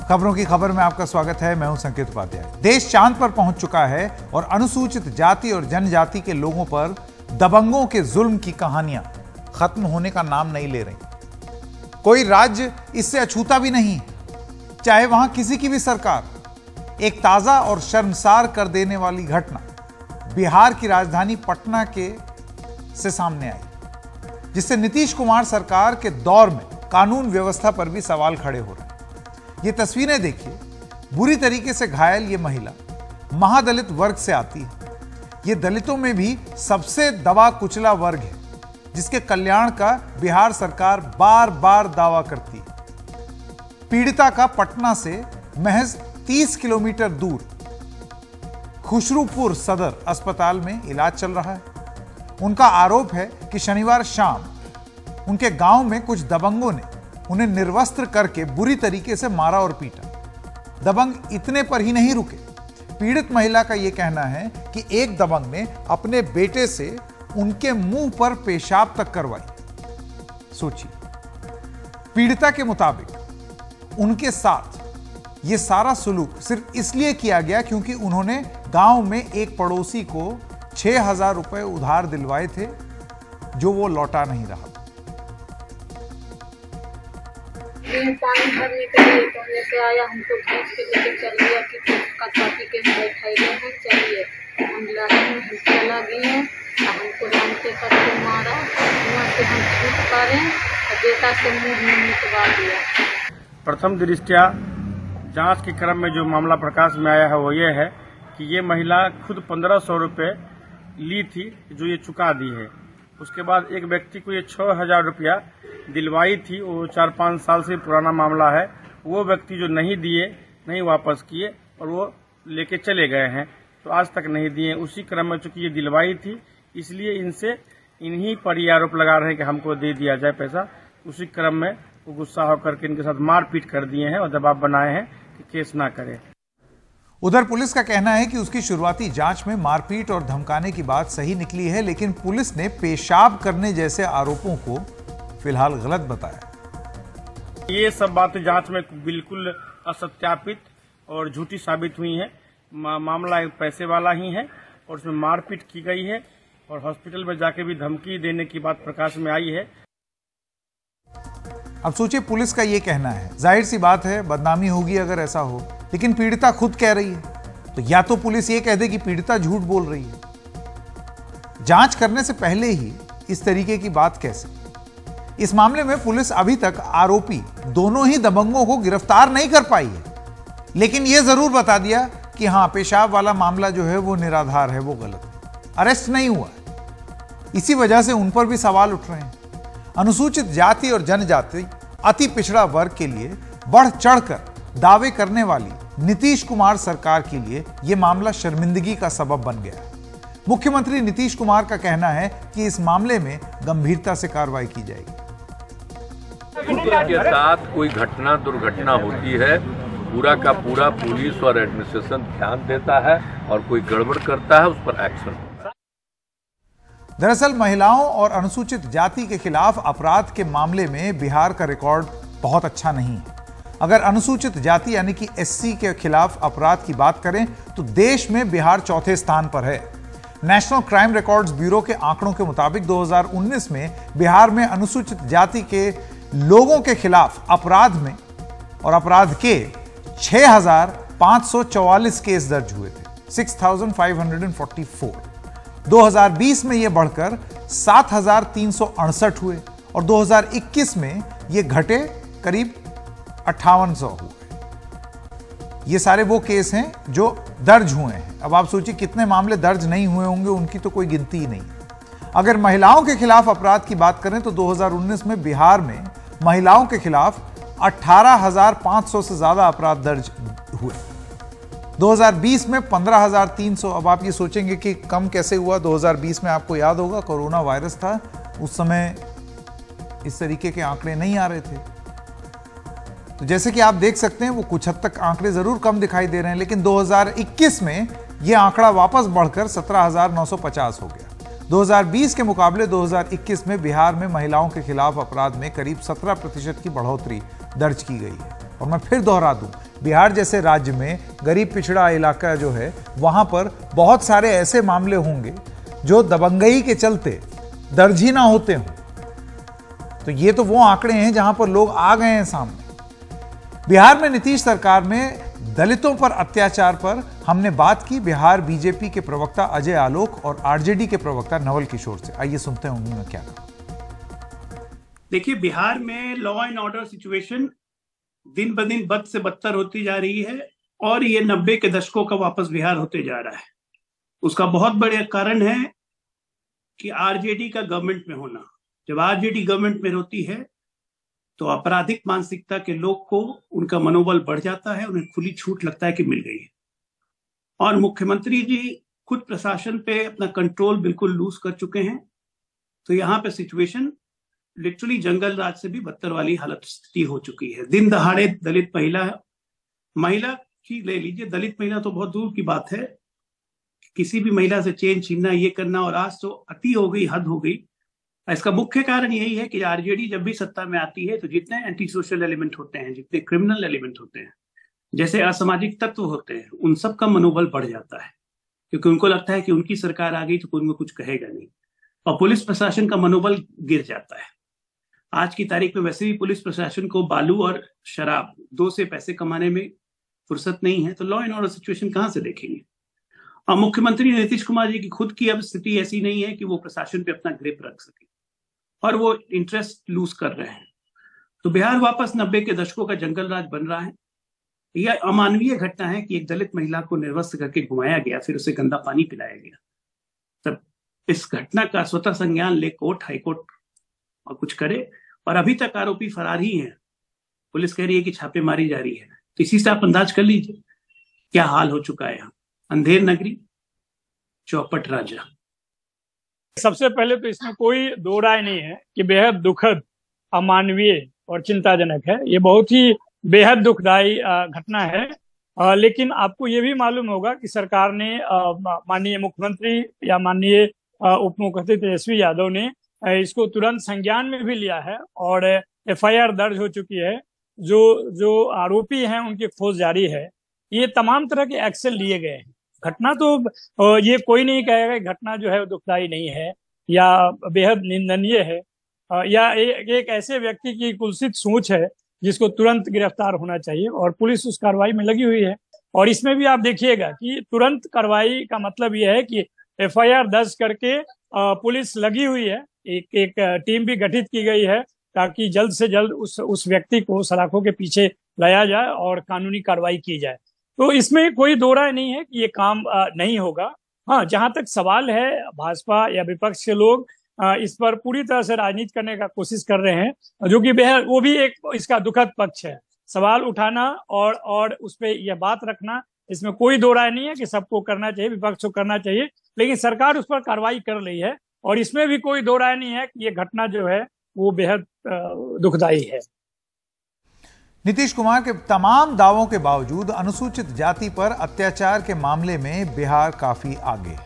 खबरों की खबर में आपका स्वागत है। मैं हूं संकेत उपाध्याय। देश चांद पर पहुंच चुका है और अनुसूचित जाति और जनजाति के लोगों पर दबंगों के जुल्म की कहानियां खत्म होने का नाम नहीं ले रही। कोई राज्य इससे अछूता भी नहीं, चाहे वहां किसी की भी सरकार। एक ताजा और शर्मसार कर देने वाली घटना बिहार की राजधानी पटना के से सामने आई, जिससे नीतीश कुमार सरकार के दौर में कानून व्यवस्था पर भी सवाल खड़े हो रहे हैं। ये तस्वीरें देखिए। बुरी तरीके से घायल ये महिला महादलित वर्ग से आती है। ये दलितों में भी सबसे दबा कुचला वर्ग है, जिसके कल्याण का बिहार सरकार बार बार दावा करती है। पीड़िता का पटना से महज 30 किलोमीटर दूर खुशरूपुर सदर अस्पताल में इलाज चल रहा है। उनका आरोप है कि शनिवार शाम उनके गांव में कुछ दबंगों ने उन्हें निर्वस्त्र करके बुरी तरीके से मारा और पीटा। दबंग इतने पर ही नहीं रुके। पीड़ित महिला का यह कहना है कि एक दबंग ने अपने बेटे से उनके मुंह पर पेशाब तक करवाई। सोचिए, पीड़िता के मुताबिक उनके साथ यह सारा सुलूक सिर्फ इसलिए किया गया क्योंकि उन्होंने गांव में एक पड़ोसी को 6,000 रुपए उधार दिलवाए थे, जो वो लौटा नहीं रहा। पानी भरने के लिए कहने से आया, हमको भैंस के लेके चलिए कि का चापी के बैठे हैं, चलिए हम चला गए हैं। हमको जानते करके मारा, वहाँ से हम छूट पाए और बेटा से मुंह में मिटवा दिया। प्रथम दृष्टया जांच के क्रम में जो मामला प्रकाश में आया है वो ये है कि ये महिला खुद 1,500 रुपये ली थी, जो ये चुका दी है। उसके बाद एक व्यक्ति को ये 6,000 रुपया दिलवाई थी, वो 4-5 साल से पुराना मामला है। वो व्यक्ति जो नहीं दिए, नहीं वापस किए और वो लेके चले गए हैं, तो आज तक नहीं दिए। उसी क्रम में चूंकि ये दिलवाई थी, इसलिए इन्हीं पर ये आरोप लगा रहे हैं कि हमको दे दिया जाए पैसा। उसी क्रम में वो गुस्सा होकर के इनके साथ मारपीट कर दिए हैं और दबाव बनाए हैं कि केस ना करें। उधर पुलिस का कहना है कि उसकी शुरुआती जांच में मारपीट और धमकाने की बात सही निकली है, लेकिन पुलिस ने पेशाब करने जैसे आरोपों को फिलहाल गलत बताया। ये सब बातें जांच में बिल्कुल असत्यापित और झूठी साबित हुई है। मामला एक पैसे वाला ही है और उसमें मारपीट की गई है और हॉस्पिटल में जाके भी धमकी देने की बात प्रकाश में आई है। अब सोचिए, पुलिस का यह कहना है, जाहिर सी बात है बदनामी होगी अगर ऐसा हो, लेकिन पीड़िता खुद कह रही है, तो या तो पुलिस ये कह दे कि पीड़िता झूठ बोल रही है। जांच करने से पहले ही इस तरीके की बात कैसे? इस मामले में पुलिस अभी तक आरोपी दोनों ही दबंगों को गिरफ्तार नहीं कर पाई है, लेकिन यह जरूर बता दिया कि हां, पेशाब वाला मामला जो है वो निराधार है, वो गलत है, अरेस्ट नहीं हुआ है। इसी वजह से उन पर भी सवाल उठ रहे हैं। अनुसूचित जाति और जनजाति अति पिछड़ा वर्ग के लिए बढ़ चढ़कर दावे करने वाली नीतीश कुमार सरकार के लिए यह मामला शर्मिंदगी का सबब बन गया है। मुख्यमंत्री नीतीश कुमार का कहना है कि इस मामले में गंभीरता से कार्रवाई की जाएगी। के साथ कोई घटना दुर्घटना होती है, पूरा का पूरा पुलिस और एडमिनिस्ट्रेशन ध्यान देता है और कोई गड़बड़ करता है उस पर एक्शन होता है। दरअसल महिलाओं और अनुसूचित जाति के खिलाफ अपराध के मामले में बिहार का रिकॉर्ड बहुत अच्छा नहीं है। अगर अनुसूचित जाति यानी कि एससी के खिलाफ अपराध की बात करें तो देश में बिहार चौथे स्थान पर है। नेशनल क्राइम रिकॉर्ड्स ब्यूरो के आंकड़ों के मुताबिक 2019 में बिहार में अनुसूचित जाति के लोगों के खिलाफ अपराध में और अपराध के 6,544 केस दर्ज हुए थे, 6,544। 2020 में यह बढ़कर 7,368 हुए और 2021 में यह घटे करीब 5800 हुए। ये सारे वो केस हैं जो दर्ज हुए हैं। अब आप सोचिए कितने मामले दर्ज नहीं हुए होंगे, उनकी तो कोई गिनती ही नहीं। अगर महिलाओं के खिलाफ अपराध की बात करें तो 2019 में बिहार में महिलाओं के खिलाफ 18,500 से ज्यादा अपराध दर्ज हुए। 2020 में 15,300। अब आप ये सोचेंगे कि कम कैसे हुआ। 2020 में आपको याद होगा कोरोना वायरस था, उस समय इस तरीके के आंकड़े नहीं आ रहे थे। तो जैसे कि आप देख सकते हैं वो कुछ हद तक आंकड़े जरूर कम दिखाई दे रहे हैं, लेकिन 2021 में यह आंकड़ा वापस बढ़कर 17,950 हो गया। 2020 के मुकाबले 2021 में बिहार में महिलाओं के खिलाफ अपराध में करीब 17% की बढ़ोतरी दर्ज की गई है। और मैं फिर दोहरा दूं, बिहार जैसे राज्य में गरीब पिछड़ा इलाका जो है वहां पर बहुत सारे ऐसे मामले होंगे जो दबंगई के चलते दर्ज ही ना होते हों। तो ये तो वो आंकड़े हैं जहां पर लोग आ गए हैं सामने। बिहार में नीतीश सरकार में दलितों पर अत्याचार पर हमने बात की बिहार बीजेपी के प्रवक्ता अजय आलोक और आरजेडी के प्रवक्ता नवल किशोर से। आइए सुनते हैं उन्होंने क्या कहा। देखिए, बिहार में लॉ एंड ऑर्डर सिचुएशन दिन ब दिन बद से बदतर होती जा रही है और ये 90 के दशकों का वापस बिहार होते जा रहा है। उसका बहुत बड़ा कारण है कि आरजेडी का गवर्नमेंट में होना। जब आरजेडी गवर्नमेंट में होती है तो आपराधिक मानसिकता के लोग को उनका मनोबल बढ़ जाता है, उन्हें खुली छूट लगता है कि मिल गई है। और मुख्यमंत्री जी खुद प्रशासन पे अपना कंट्रोल बिल्कुल लूज कर चुके हैं। तो यहाँ पे सिचुएशन लिटरली जंगल राज से भी बदतर वाली हालत स्थिति हो चुकी है। दिन दहाड़े दलित महिला की ले लीजिए, दलित महिला तो बहुत दूर की बात है, किसी भी महिला से चेन छीनना, ये करना, और आज तो अति हो गई, हद हो गई। इसका मुख्य कारण यही है कि आरजेडी जब भी सत्ता में आती है तो जितने एंटी सोशल एलिमेंट होते हैं, जितने क्रिमिनल एलिमेंट होते हैं, जैसे असामाजिक तत्व होते हैं, उन सब का मनोबल बढ़ जाता है, क्योंकि उनको लगता है कि उनकी सरकार आ गई तो कोई उनको कुछ कहेगा नहीं, और पुलिस प्रशासन का मनोबल गिर जाता है। आज की तारीख में वैसे भी पुलिस प्रशासन को बालू और शराब दो से पैसे कमाने में फुर्सत नहीं है, तो लॉ एंड ऑर्डर सिचुएशन कहां से देखेंगे। और मुख्यमंत्री नीतीश कुमार जी की खुद की अब स्थिति ऐसी नहीं है कि वो प्रशासन पे अपना ग्रिप रख सके, और वो इंटरेस्ट लूज कर रहे हैं। तो बिहार वापस 90 के दशकों का जंगल राज बन रहा है। यह अमानवीय घटना है कि एक दलित महिला को निर्वस्त्र करके घुमाया गया, फिर उसे गंदा पानी पिलाया गया। तब इस घटना का स्वतः संज्ञान ले कोर्ट, हाईकोर्ट और कुछ करे, और अभी तक आरोपी फरार ही हैं। पुलिस कह रही है कि छापेमारी जारी है। तो इसी से आप अंदाज कर लीजिए क्या हाल हो चुका है यहाँ। अंधेर नगरी, चौपट राजा। सबसे पहले तो इसमें कोई दो राय नहीं है कि बेहद दुखद, अमानवीय और चिंताजनक है। ये बहुत ही बेहद दुखदायी घटना है। लेकिन आपको ये भी मालूम होगा कि सरकार ने, माननीय मुख्यमंत्री या माननीय उप मुख्यमंत्री तेजस्वी यादव ने इसको तुरंत संज्ञान में भी लिया है और एफआईआर दर्ज हो चुकी है। जो आरोपी हैं उनकी खोज जारी है। ये तमाम तरह के एक्शन लिए गए हैं। घटना तो ये कोई नहीं कहेगा कि घटना जो है दुखदाई नहीं है या बेहद निंदनीय है, या एक ऐसे व्यक्ति की कुत्सित सोच है जिसको तुरंत गिरफ्तार होना चाहिए, और पुलिस उस कार्रवाई में लगी हुई है। और इसमें भी आप देखिएगा कि तुरंत कार्रवाई का मतलब यह है कि एफआईआर दर्ज करके पुलिस लगी हुई है। एक टीम भी गठित की गई है ताकि जल्द से जल्द उस व्यक्ति को सलाखों के पीछे लाया जाए और कानूनी कार्रवाई की जाए। तो इसमें कोई दो राय नहीं है कि ये काम नहीं होगा। हाँ, जहां तक सवाल है, भाजपा या विपक्ष के लोग इस पर पूरी तरह से राजनीति करने का कोशिश कर रहे हैं, जो कि बेहद, वो भी एक इसका दुखद पक्ष है। सवाल उठाना और उस पर यह बात रखना, इसमें कोई दो राय नहीं है कि सबको करना चाहिए, विपक्ष को करना चाहिए, लेकिन सरकार उस पर कार्रवाई कर रही है। और इसमें भी कोई दो राय नहीं है कि ये घटना जो है वो बेहद दुखदायी है। नीतीश कुमार के तमाम दावों के बावजूद अनुसूचित जाति पर अत्याचार के मामले में बिहार काफी आगे है।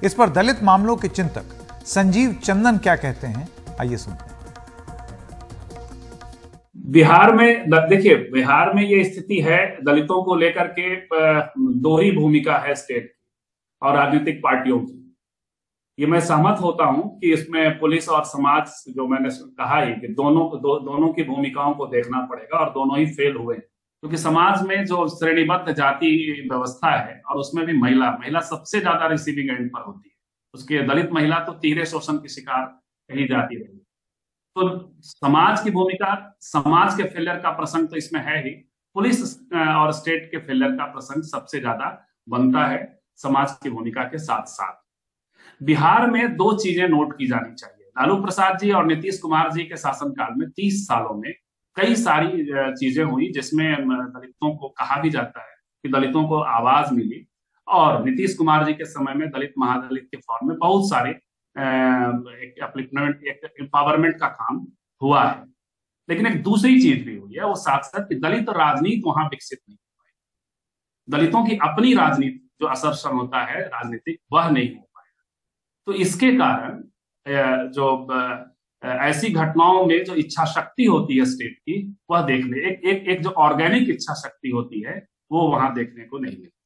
इस पर दलित मामलों के चिंतक संजीव चंदन क्या कहते हैं, आइए सुनते हैं। बिहार में देखिए, बिहार में ये स्थिति है, दलितों को लेकर के दोहरी भूमिका है स्टेट और राजनीतिक पार्टियों की। ये मैं सहमत होता हूं कि इसमें पुलिस और समाज, जो मैंने कहा ही कि दोनों की भूमिकाओं को देखना पड़ेगा, और दोनों ही फेल हुए, क्योंकि समाज में जो श्रेणीबद्ध जाति व्यवस्था है और उसमें भी महिला सबसे ज्यादा रिसीविंग एंड पर होती है। उसके दलित महिला तो तीव्र शोषण की शिकार कही जाती रही। तो समाज की भूमिका, समाज के फेलियर का प्रसंग तो इसमें है ही, पुलिस और स्टेट के फेलियर का प्रसंग सबसे ज्यादा बनता है समाज की भूमिका के साथ साथ। बिहार में दो चीजें नोट की जानी चाहिए। लालू प्रसाद जी और नीतीश कुमार जी के शासनकाल में 30 सालों में कई सारी चीजें हुई जिसमें दलितों को कहा भी जाता है कि दलितों को आवाज मिली, और नीतीश कुमार जी के समय में दलित महादलित के फॉर्म में बहुत सारे एम्पावरमेंट का काम हुआ है। लेकिन एक दूसरी चीज भी हुई है, वो साथ साथ कि दलित राजनीति वहां विकसित नहीं हो पाई। दलितों की अपनी राजनीति जो असरसन होता है राजनीतिक, वह नहीं हो पाया। तो इसके कारण जो ऐसी घटनाओं में जो इच्छा शक्ति होती है स्टेट की, वह देखने एक जो ऑर्गेनिक इच्छा शक्ति होती है वो वहां देखने को नहीं मिलती।